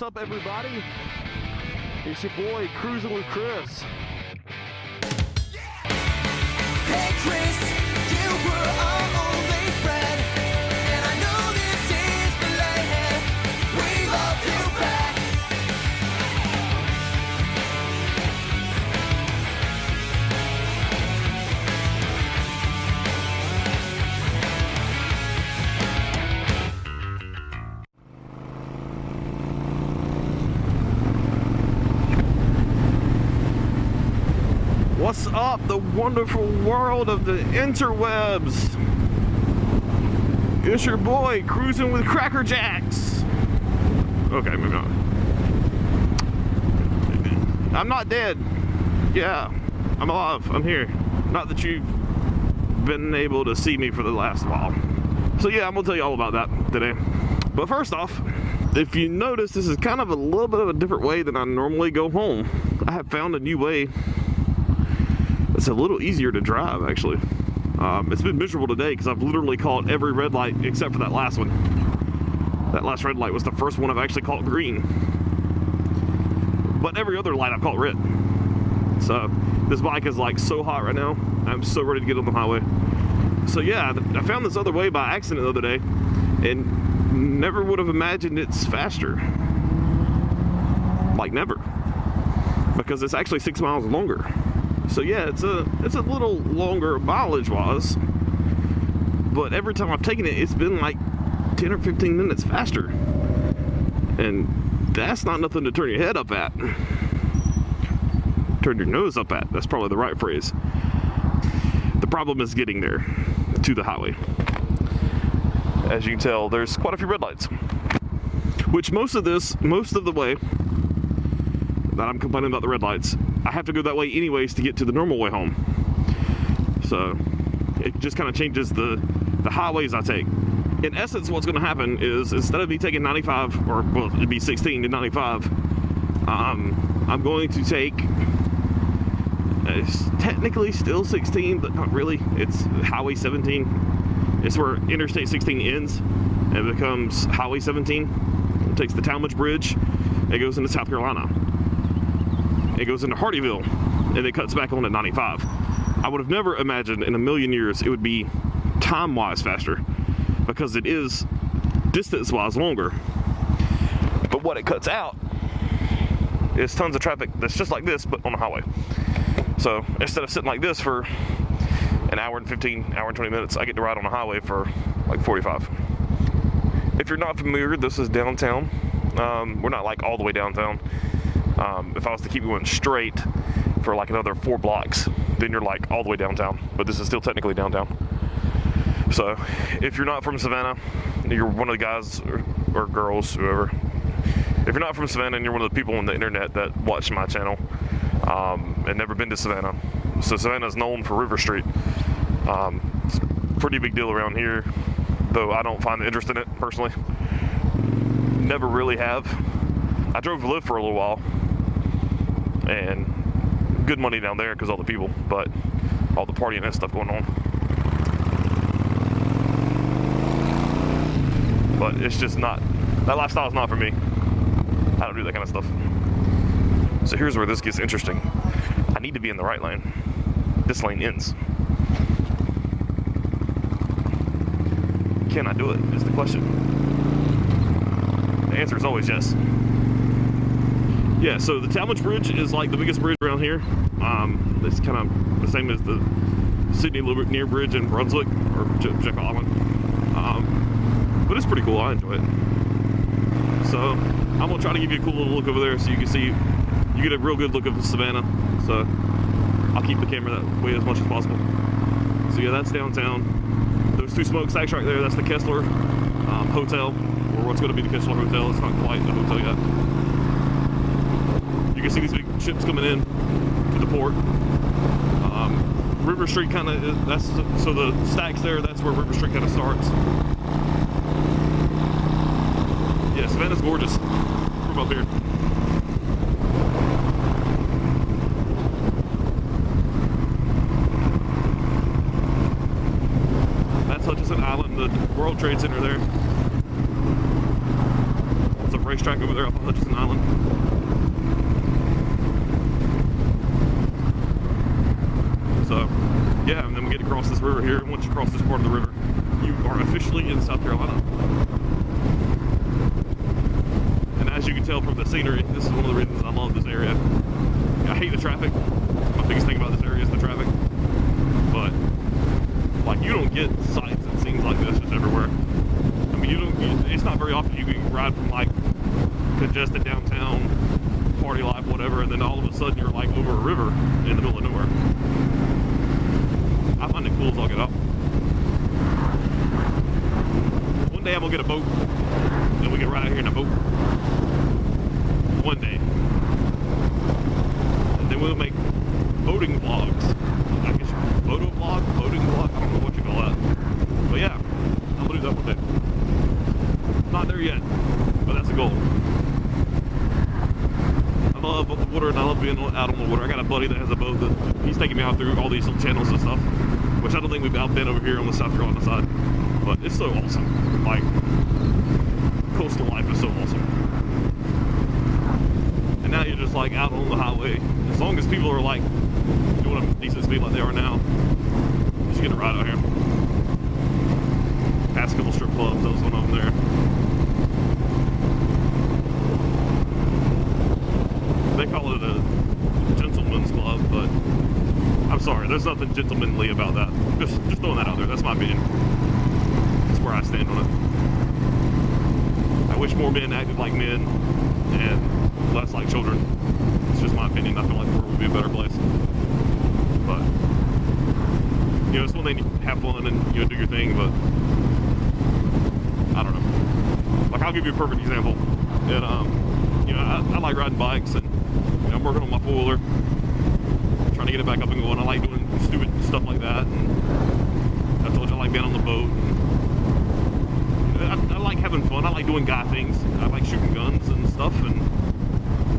What's up, everybody? It's your boy, Kruisin with Kris. Hey Kris, you were our only friend, and I know this is the land. We love you back. What's up, the wonderful world of the interwebs? It's your boy, Kruisin with Cracker Jacks. Okay, moving on. I'm not dead. Yeah, I'm alive. I'm here. Not that you've been able to see me for the last while. So yeah, I'm gonna tell you all about that today. But first off, if you notice, this is kind of a little bit of a different way than I normally go home. I have found a new way. It's a little easier to drive, actually. It's been miserable today because I've literally caught every red light except for that last one. That last red light was the first one I've actually caught green. But every other light I've caught red. So this bike is like so hot right now. I'm so ready to get on the highway. So yeah, I found this other way by accident the other day and never would have imagined it's faster. Like never. Because it's actually 6 miles longer. So yeah, it's a little longer mileage-wise, but every time I've taken it, it's been like 10 or 15 minutes faster. And that's not nothing to turn your head up at. Turn your nose up at, that's probably the right phrase. The problem is getting there, to the highway. As you can tell, there's quite a few red lights. Which most of the way that I'm complaining about the red lights, I have to go that way anyways to get to the normal way home. So it just kind of changes the highways I take. In essence, what's going to happen is instead of me taking 95, or well, it'd be 16 to 95, I'm going to take, it's technically still 16, but not really. It's Highway 17. It's where Interstate 16 ends and it becomes Highway 17. It takes the Talmadge Bridge. It goes into South Carolina. It goes into Hardyville, and it cuts back on at 95. I would have never imagined in a million years it would be time-wise faster, because it is distance-wise longer. But what it cuts out is tons of traffic that's just like this, but on the highway. So instead of sitting like this for an hour and 15, hour and 20 minutes, I get to ride on the highway for like 45. If you're not familiar, this is downtown. We're not like all the way downtown. If I was to keep going straight for like another 4 blocks, then you're like all the way downtown, but this is still technically downtown. So if you're not from Savannah, you're one of the guys or girls, whoever. If you're not from Savannah and you're one of the people on the internet that watch my channel and never been to Savannah, so Savannah is known for River Street. It's a pretty big deal around here, though I don't find the interest in it personally. Never really have. I drove to live for a little while, and good money down there because all the people, but all the partying and stuff going on. But it's just not, that lifestyle is not for me. I don't do that kind of stuff. So here's where this gets interesting. I need to be in the right lane. This lane ends. Can I do it is the question. The answer is always yes. Yeah, so the Talmadge Bridge is like the biggest bridge around here. It's kind of the same as the Sydney Lanier Bridge in Brunswick, or Jekyll Island. But it's pretty cool, I enjoy it. So I'm gonna try to give you a cool little look over there so you can see, you get a real good look of Savannah. So I'll keep the camera that way as much as possible. So yeah, that's downtown. Those 2 smokestacks right there, that's the Kessler Hotel, or what's gonna be the Kessler Hotel. It's not quite the hotel yet. You can see these big ships coming in to the port. River Street kind of, so the stacks there, that's where River Street kind of starts. Yeah, Savannah's gorgeous from up here. That's Hutchinson Island, the World Trade Center there. It's a racetrack over there off of Hutchinson Island. So, yeah, and then we get to cross this river here. And once you cross this part of the river, you are officially in South Carolina. And as you can tell from the scenery, this is one of the reasons I love this area. I hate the traffic. My biggest thing about this area is the traffic. But, like, you don't get sights and scenes like this just everywhere. I mean, it's not very often you can ride from, like, congested downtown, party life, whatever, and then all of a sudden you're, like, over a river in the middle of nowhere. I find it cool as all get up. One day I'm gonna get a boat, and we can ride out here in a boat. One day. And then we'll make boating vlogs. I guess photo vlog, boating vlog, I don't know what you call that. But yeah, I'm gonna do that one day. Not there yet, but that's a goal. I love the water and I love being out on the water. I got a buddy that has a boat that he's taking me out through all these little channels and stuff, which I don't think we've outbeen over here on the South Carolina side. But it's so awesome. Like, coastal life is so awesome. And now you're just like out on the highway. As long as people are like doing a decent speed like they are now, you should get a ride out here. Past a couple strip clubs, there was one of them there. They call it a gentleman's club, but I'm sorry, there's nothing gentlemanly about that. Just throwing that out there. That's my opinion. That's where I stand on it. I wish more men acted like men and less like children. It's just my opinion. I feel like the world would be a better place. But you know, it's one thing to have fun and do your thing, but I don't know. Like, I'll give you a perfect example. And I like riding bikes, and I'm working on my four-wheeler, trying to get it back up and going. I like doing stupid stuff like that. And I told you I like being on the boat. And I like having fun. I like doing guy things. I like shooting guns and stuff. And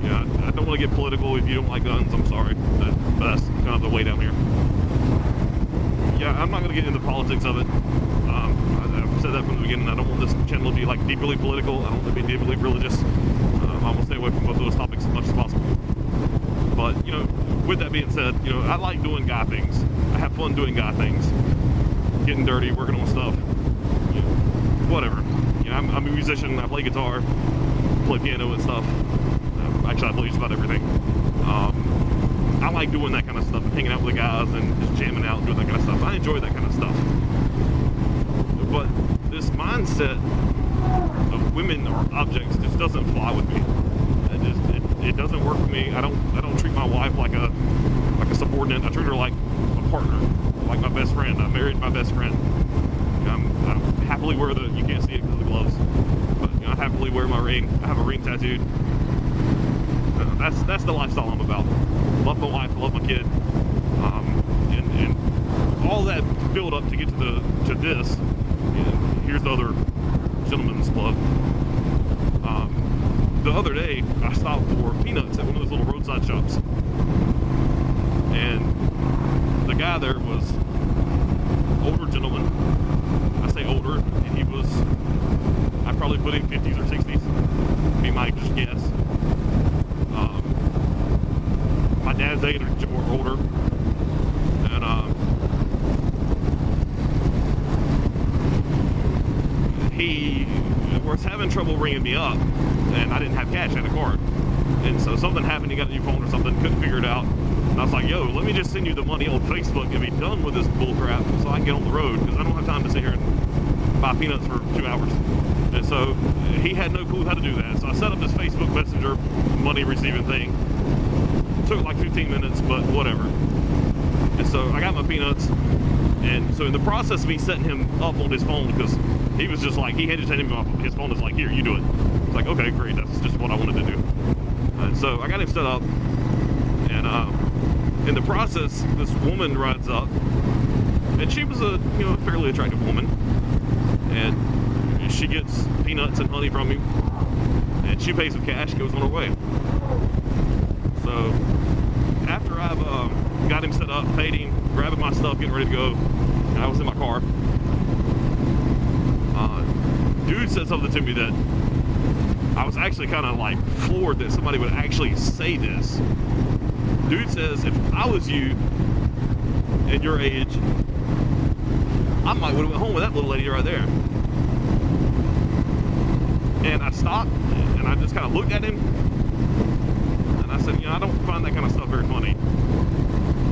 yeah, I don't want to get political. If you don't like guns, I'm sorry, but that's kind of the way down here. Yeah, I'm not going to get into the politics of it. I've said that from the beginning. I don't want this channel to be like deeply political. I don't want to be deeply religious. I'm gonna stay away from both of those topics as much as possible. But with that being said, I like doing guy things. I have fun doing guy things, getting dirty, working on stuff, whatever. I'm a musician. I play guitar, play piano and stuff. Actually, I play just about everything. I like doing that kind of stuff, hanging out with the guys and just jamming out, doing that kind of stuff. I enjoy that kind of stuff. But this mindset of women or objects just doesn't fly with me. It doesn't work for me. I don't treat my wife like a subordinate. I treat her like a partner, like my best friend. I married my best friend. I happily wear you can't see it because of the gloves, but I happily wear my ring. I have a ring tattooed. That's the lifestyle I'm about. Love my wife, love my kid, and all that build up to get to this. Here's the other gentleman's club. The other day, I stopped for peanuts at one of those little roadside shops, and the guy there was older gentleman. I say older, and he was, I'd probably put him 50s or 60s. Be my just guess. My dad's age or older, and he was having trouble ringing me up, and I didn't have cash in a card, and so something happened. He got a new phone or something, couldn't figure it out, and I was like, yo, let me just send you the money on Facebook and be done with this bull crap so I can get on the road, because I don't have time to sit here and buy peanuts for 2 hours. And so he had no clue how to do that, so I set up this Facebook Messenger money receiving thing. It took like 15 minutes, but whatever. And so I got my peanuts, and so in the process of me setting him up on his phone, because he was just like, he had just handed me off his phone, is like, here, you do it. It's like, okay, great, that's just what I wanted to do. And so I got him set up, and in the process, this woman rides up, and she was a fairly attractive woman, and she gets peanuts and honey from me, and she pays with cash, goes on her way. So after I've got him set up, paid him, grabbing my stuff, getting ready to go, and I was in my car, dude said something to me that I was actually kind of like floored that somebody would actually say this. Dude says, if I was you and your age, I might would have went home with that little lady right there. And I stopped and I just kind of looked at him and I said, you know, I don't find that kind of stuff very funny.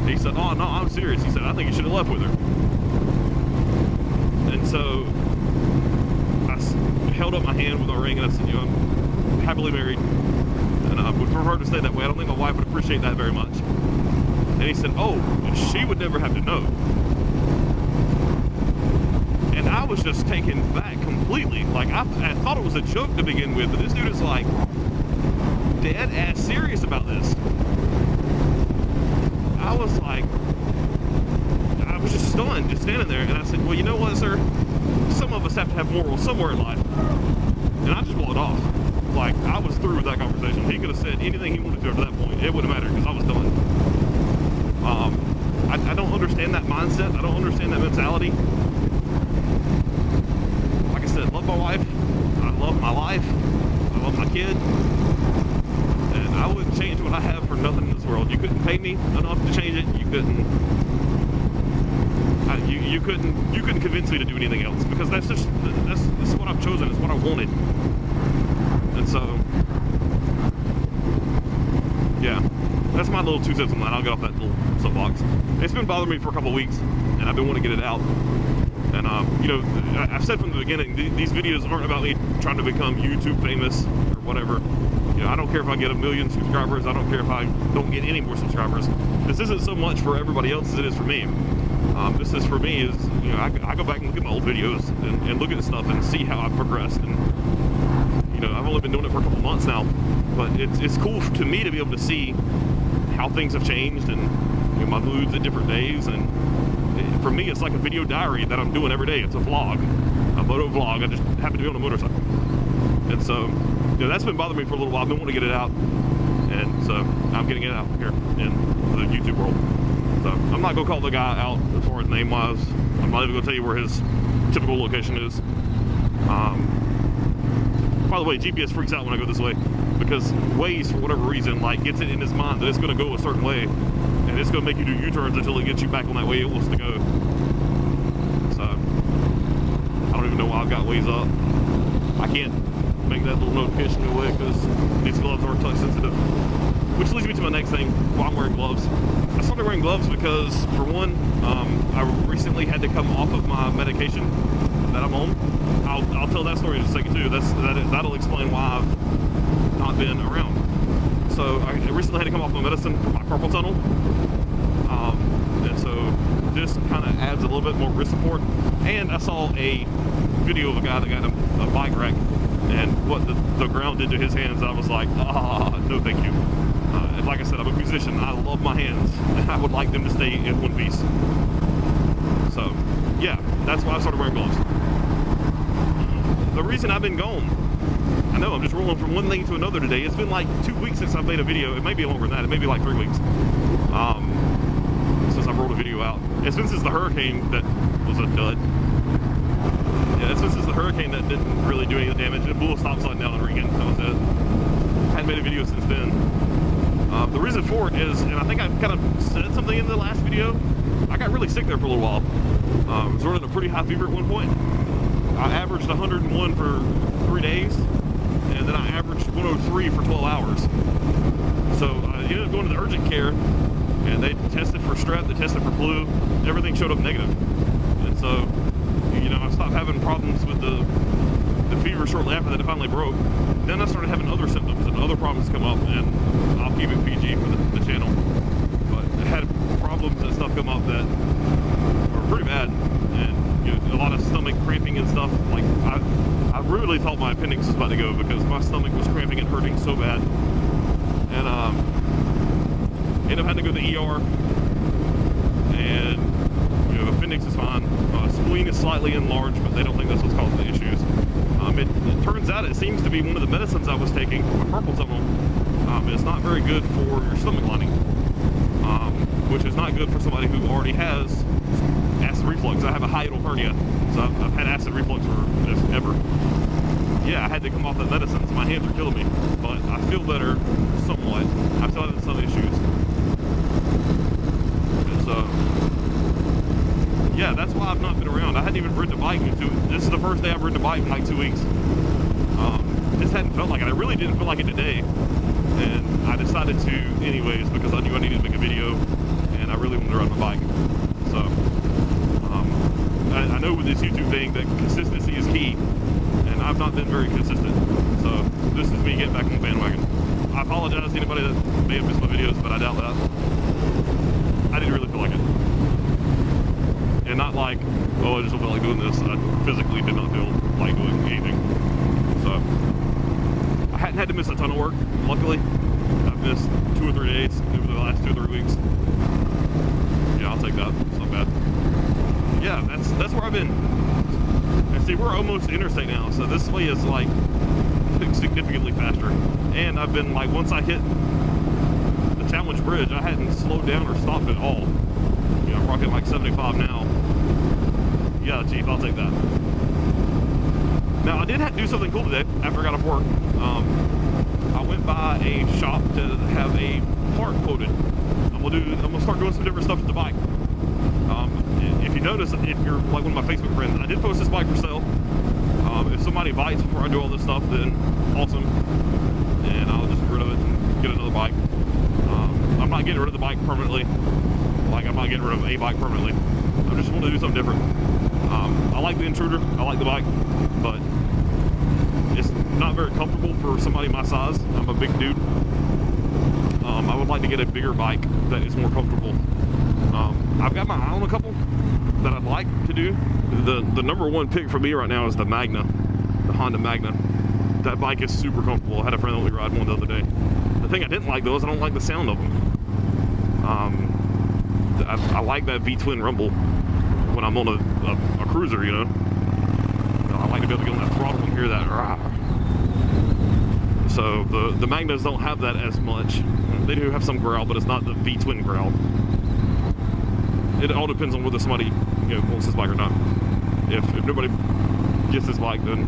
He said, oh no, I'm serious. He said, I think you should have left with her. And so I held up my hand with a ring and I said, you know, I'm happily married and I would prefer to stay that way. I don't think my wife would appreciate that very much. And he said, oh, she would never have to know. And I was just taken back completely. Like, I thought it was a joke to begin with, but this dude is like dead ass serious about this. I was like, I was just stunned, just standing there. And I said, well, you know what, sir? Some of us have to have morals somewhere in life. And I just walked off. Like, I was through with that conversation. He could have said anything he wanted to after that point. It wouldn't matter because I was done. I don't understand that mindset. I don't understand that mentality. Like I said, love my wife. I love my life. I love my kid. And I wouldn't change what I have for nothing in this world. You couldn't pay me enough to change it. You couldn't. You couldn't convince me to do anything else because that's what I've chosen. It's what I wanted. And so, yeah, that's my little 2 cents on that. I'll get off that little soapbox. It's been bothering me for a couple of weeks, and I've been wanting to get it out. And you know, I've said from the beginning, these videos aren't about me trying to become YouTube famous or whatever. You know, I don't care if I get 1 million subscribers. I don't care if I don't get any more subscribers. This isn't so much for everybody else as it is for me. This is for me is, you know, I go back and look at my old videos and look at stuff and see how I've progressed. And, you know, I've only been doing it for a couple months now, but it's cool to me to be able to see how things have changed and, you know, my moods at different days. And for me, it's like a video diary that I'm doing every day. It's a vlog, a moto vlog. I just happen to be on a motorcycle. And so, you know, that's been bothering me for a little while. I've been wanting to get it out. And so I'm getting it out here in the YouTube world. So I'm not going to call the guy out as far as name-wise. I'm not even going to tell you where his typical location is. By the way, GPS freaks out when I go this way because Waze, for whatever reason, like gets it in his mind that it's going to go a certain way, and it's going to make you do U-turns until it gets you back on that way it wants to go. So I don't even know why I've got Waze up. I can't make that little notification go away because these gloves aren't touch sensitive. Which leads me to my next thing, why I'm wearing gloves. I started wearing gloves because, for one, I recently had to come off of my medication that I'm on. I'll tell that story in just a second too. That'll explain why I've not been around. So I recently had to come off my medicine for my carpal tunnel. And so this kind of adds a little bit more wrist support. And I saw a video of a guy that got a bike wreck and what the ground did to his hands. I was like, no thank you. And like I said, I'm a musician. I love my hands, and I would like them to stay in one piece. So, yeah, that's why I started wearing gloves. The reason I've been gone, I know I'm just rolling from one thing to another today. It's been like 2 weeks since I've made a video. It may be longer than that. It may be like 3 weeks since I've rolled a video out. It's been since the hurricane that was a dud. Yeah, it's been since the hurricane that didn't really do any damage. It blew a stop sign down in Regan. That was it. I hadn't made a video since then. The reason for it is, and I think I kind of said something in the last video, I got really sick there for a little while. I was running a pretty high fever at one point. I averaged 101 for 3 days, and then I averaged 103 for 12 hours. So I ended up going to the urgent care, and they tested for strep, they tested for flu, everything showed up negative. And so, you know, I stopped having problems with the fever shortly after that. It finally broke. Then I started having other symptoms and other problems come up, and I'll keep it PG for the channel. But I had problems and stuff come up that were pretty bad, and you know, a lot of stomach cramping and stuff. Like I really thought my appendix was about to go because my stomach was cramping and hurting so bad, and ended up having to go to the ER. And you know, appendix is fine. Spleen is slightly enlarged, but they don't think that's what's causing the issues. It turns out it seems to be one of the medicines I was taking for my carpal tunnel. It's not very good for your stomach lining, which is not good for somebody who already has acid reflux. I have a hiatal hernia, so I've had acid reflux for ever. yeah, I had to come off that medicine, so my hands are killing me. But I feel better somewhat. I still have some issues. And so, yeah, that's why I've not been around. I hadn't even ridden a bike in this is the first day I've ridden a bike in like 2 weeks. Just hadn't felt like it. I really didn't feel like it today. And I decided to anyways because I knew I needed to make a video and I really wanted to ride my bike. So, I know with this YouTube thing that consistency is key. And I've not been very consistent. So, this is me getting back on the bandwagon. I apologize to anybody that may have missed my videos, but I doubt that. I didn't really feel like it. And not like, oh, I just don't feel like doing this. I physically did not feel like doing anything. So, I hadn't had to miss a ton of work, luckily. I've missed 2 or 3 days over the last 2 or 3 weeks. Yeah, I'll take that. It's not bad. Yeah, that's where I've been. And see, we're almost interstate now, so this way is like significantly faster. And I've been like, once I hit the Talmadge Bridge, I hadn't slowed down or stopped at all. You know, I'm rocking like 75 now. Yeah, Chief, I'll take that. Now, I did have to do something cool today after I got off work. I went by a shop to have a part quoted. I'm gonna start doing some different stuff with the bike. If you notice, if you're like one of my Facebook friends, I did post this bike for sale. If somebody bites before I do all this stuff, then awesome. And I'll just get rid of it and get another bike. I'm not getting rid of the bike permanently. Like, I'm not getting rid of a bike permanently. I just want to do something different. I like the Intruder. I like the bike, but it's not very comfortable for somebody my size. I'm a big dude. I would like to get a bigger bike that is more comfortable. I've got my eye on a couple that I'd like to do. The number one pick for me right now is the Magna, the Honda Magna. That bike is super comfortable. I had a friend that let me ride one the other day. The thing I didn't like though is I don't like the sound of them. I like that V-twin rumble when I'm on a cruiser, you know. I like to be able to get on that throttle and hear that. Rah. So the Magnas don't have that as much. They do have some growl, but it's not the V-twin growl. It all depends on whether somebody, you know, wants this bike or not. If nobody gets this bike, then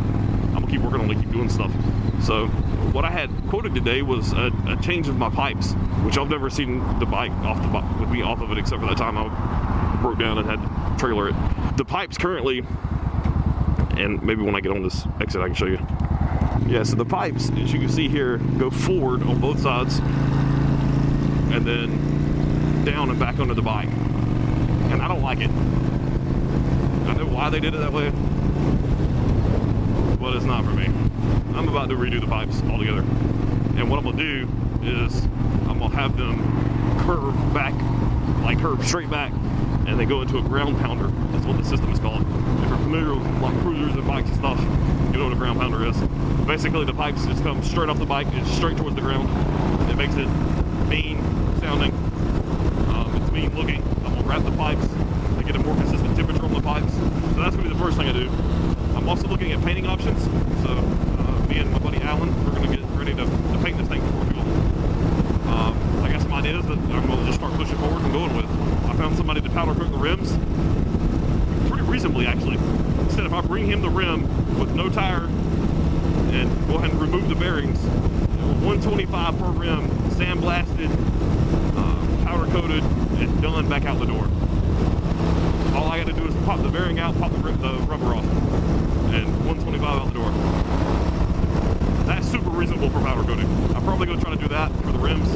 I'm gonna keep working on it, keep doing stuff. So what I had quoted today was a change of my pipes, which I've never seen the bike with me off of it, except for that time I broke down and had to trailer it. The pipes currently, and maybe when I get on this exit I can show you. Yeah, so the pipes, as you can see here, go forward on both sides and then down and back under the bike. And I don't like it. I know why they did it that way, but it's not for me. I'm about to redo the pipes altogether. And what I'm gonna do is I'm gonna have them curve back, like curve straight back, and they go into a ground pounder. That's what the system is called. If you're familiar with like cruisers and bikes and stuff, you know what a ground pounder is. Basically the pipes just come straight off the bike and straight towards the ground. It makes it mean sounding. It's mean looking. I'm gonna wrap the pipes to get a more consistent temperature on the pipes. So that's gonna be the first thing I do. I'm also looking at painting options. So me and my buddy Alan, we're gonna get ready to paint this thing before we go. I got some ideas that I'm gonna just start pushing forward and going with. I found somebody to powder coat the rims pretty reasonably, actually. Instead, if I bring him the rim with no tire and go ahead and remove the bearings, $125 per rim, sandblasted, powder coated, and done back out the door. All I got to do is pop the bearing out, pop the rubber off, and $125 out the door. That's super reasonable for powder coating. I'm probably going to try to do that for the rims.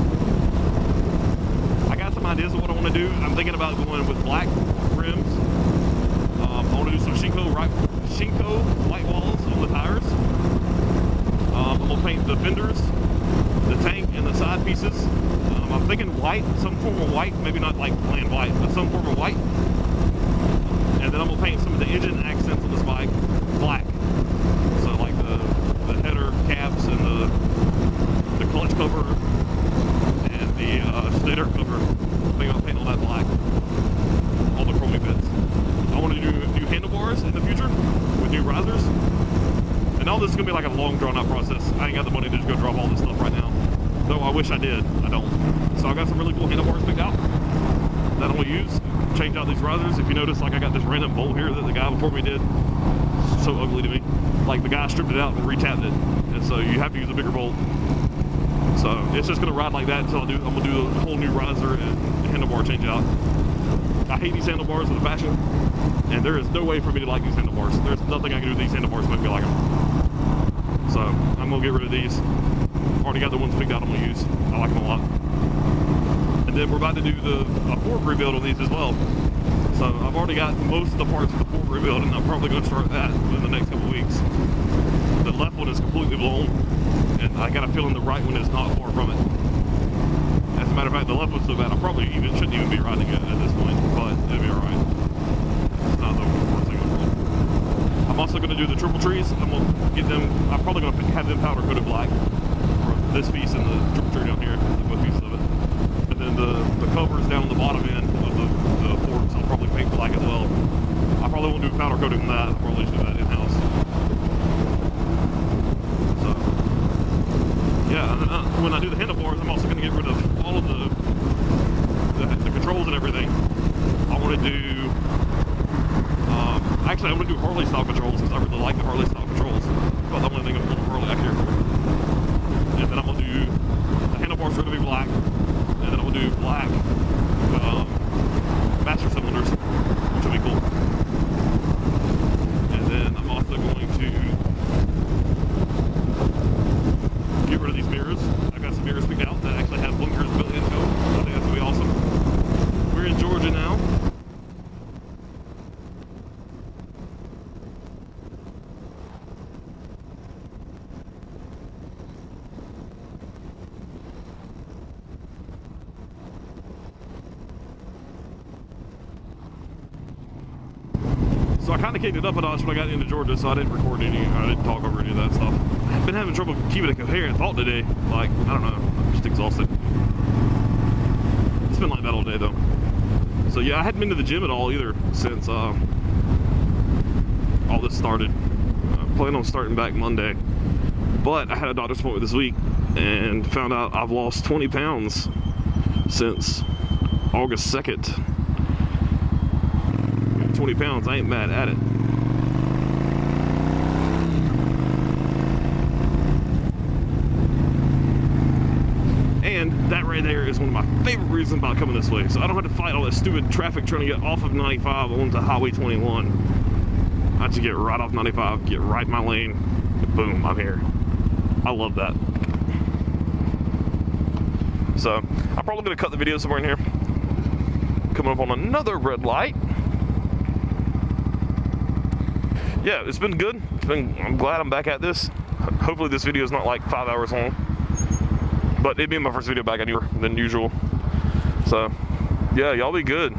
I got some ideas of what I want to do. I'm thinking about going with black rims. I want to do some Shinko white walls on the tires. I'm going to paint the fenders, the tank, and the side pieces. I'm thinking white, some form of white, maybe not like bland white, but some form of white. And then I'm going to paint some of the engine accents on this bike black. So like the header caps and the clutch cover and the stator cover. I'm thinking about painting all that black. All the chromey bits. I want to do new handlebars in the future with new risers. And all this is going to be like a long drawn out process. I ain't got the money to just go drop all this stuff right now. Though I wish I did, I don't. So I got some really cool handlebars picked out that I'm gonna use. Change out these risers. If you notice, like I got this random bolt here that the guy before me did. so ugly to me. Like the guy stripped it out and retapped it, and so you have to use a bigger bolt. So it's just gonna ride like that until I'm gonna do a whole new riser and handlebar change out. I hate these handlebars with a passion, and there is no way for me to like these handlebars. There's nothing I can do with these handlebars to make me like them. So I'm gonna get rid of these. Already got the ones picked out I'm gonna use. I like them a lot. And then we're about to do a fork rebuild on these as well. So I've already got most of the parts of the fork rebuild, and I'm probably gonna start that in the next couple weeks. The left one is completely blown, and I got a feeling the right one is not far from it. As a matter of fact, the left one's so bad, I probably shouldn't even be riding it at this point, but it'll be alright. It's not the worst thing in the world. I'm also going to do the triple trees. I'm going to get them, I'm probably going to have them powder coated black for this piece and the triple tree down here, both pieces of it. And then the covers down on the bottom end of the forks, I'll probably paint black as well. I probably won't do powder coating on that, I'll probably do that in-house. Yeah, when I do the handlebars, I'm also going to get rid of all of the controls and everything. I want to do, actually I want to do Harley style controls because I really like the Harley style controls. That's about the only thing I'm going to Harley I care for. And then I'm going to do, the handlebars are going to be black, and then I'm going to do black master cylinders, which will be cool. And then I'm also going to get rid of these mirrors. I've got some mirrors picked out that actually have blinkers built into them. I think that's going to be awesome. We're in Georgia now. So I kind of kicked it up a notch when I got into Georgia, so I didn't record I didn't talk over any of that stuff. I've been having trouble keeping a coherent thought today. Like, I don't know, I'm just exhausted. It's been like that all day though. So yeah, I hadn't been to the gym at all either since all this started. I plan on starting back Monday. But I had a doctor's appointment this week and found out I've lost 20 pounds since August 2nd. 20 pounds, I ain't mad at it. And that right there is one of my favorite reasons about coming this way. So I don't have to fight all that stupid traffic trying to get off of 95 onto Highway 21. I just get right off 95, get right in my lane, boom, I'm here. I love that. So I'm probably gonna cut the video somewhere in here. Coming up on another red light. Yeah, it's been good. I'm glad I'm back at this. Hopefully this video is not like 5 hours long. But it being my first video back than usual. So, yeah, y'all be good.